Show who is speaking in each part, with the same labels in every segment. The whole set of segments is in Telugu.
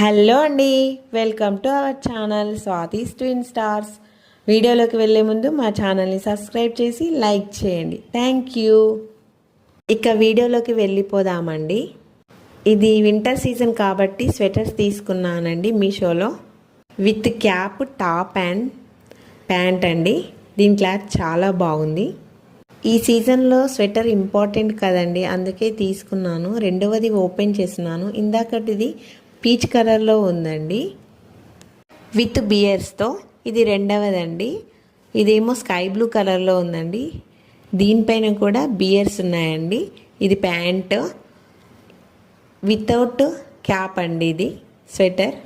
Speaker 1: హలో అండి, welcome to our channel Swathi's twin stars. వీడియోలోకి వెళ్ళే ముందు మా ఛానల్ని సబ్స్క్రైబ్ చేసి లైక్ చేయండి. Thank you. ఇక వీడియోలోకి వెళ్ళిపోదామండి. ఇది వింటర్ సీజన్ కాబట్టి స్వెటర్స్ తీసుకున్నానండి మీషోలో. With cap, top and pant అండి. దీని క్లాత్ చాలా బాగుంది. ఈ సీజన్లో స్వెటర్ ఇంపార్టెంట్ కదండి, అందుకే తీసుకున్నాను. రెండవది ఓపెన్ చేస్తున్నాను. ఇందాకటిది పీచ్ కలర్లో ఉందండి విత్ బియర్స్తో. ఇది రెండవదండి. ఇదేమో స్కై బ్లూ కలర్లో ఉందండి. దీనిపైన కూడా బియర్స్ ఉన్నాయండి. ఇది ప్యాంట్ వితౌట్ క్యాప్ అండి. ఇది స్వెటర్.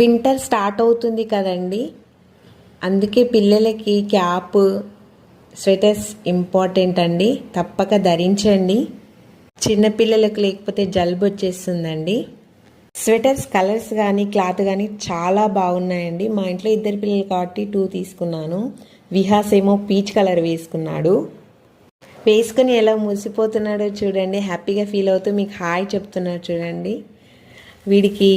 Speaker 1: వింటర్ స్టార్ట్ అవుతుంది కదండి, అందుకే పిల్లలకి క్యాప్, స్వెటర్స్ ఇంపార్టెంట్ అండి. తప్పక ధరించండి. చిన్నపిల్లలకు లేకపోతే జలుబు వచ్చేస్తుందండి. స్వెటర్స్ కలర్స్ కానీ క్లాత్ కానీ చాలా బాగున్నాయండి. మా ఇంట్లో ఇద్దరు పిల్లలు కాబట్టి 2 తీసుకున్నాను. విహాస్ ఏమో పీచ్ కలర్ వేసుకున్నాడు. వేసుకుని ఎలా మురిసిపోతున్నాడో చూడండి. హ్యాపీగా ఫీల్ అవుతూ మీకు హాయ్ చెప్తున్నాడు చూడండి. వీడికి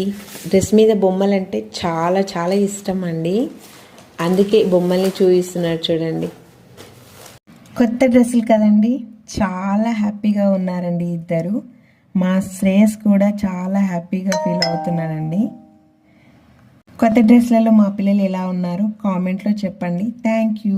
Speaker 1: డ్రెస్ మీద బొమ్మలు అంటే చాలా చాలా ఇష్టం అండి, అందుకే బొమ్మల్ని చూపిస్తున్నాడు చూడండి. కొత్త డ్రెస్సులు కదండి, చాలా హ్యాపీగా ఉన్నారండి ఇద్దరు. మా శ్రేయస్ కూడా చాలా హ్యాపీగా ఫీల్ అవుతున్నానండి. కొత్త డ్రెస్లలో మా పిల్లలు ఎలా ఉన్నారు కామెంట్లో చెప్పండి. Thank you.